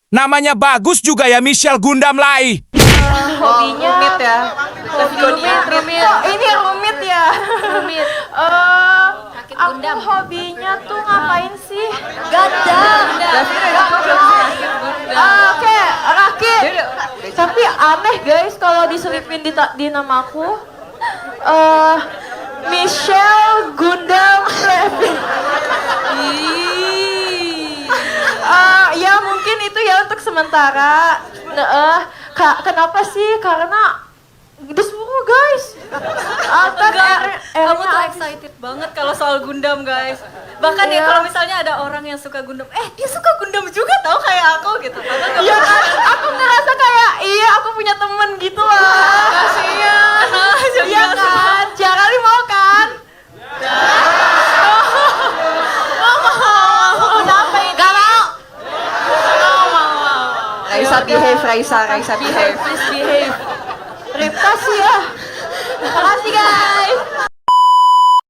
Namanya bagus juga ya, Michelle Gundam Lai. Hobinya rumit ya. rumit. Oh, ini rumit ya. Rumit. Aku hobinya tuh ngapain sih? Gundam. Oke, rakit. Tapi aneh guys kalau diselipin di namaku. Michelle Gundam Levy. Ya mungkin itu ya untuk sementara. Kenapa sih? Karena disuruh guys. Kamu tuh excited banget kalau soal Gundam guys. Bahkan ya kalau misalnya ada orang yang suka Gundam, dia suka Gundam juga tau kayak aku gitu. Iya kan? Aku ngerasa kayak aku punya temen gitu loh. Kasian. Iya kan? Jarali mau kan? Kenapa ini? Gak mau. Mau. Raisa behave, Raisa behave. Please behave.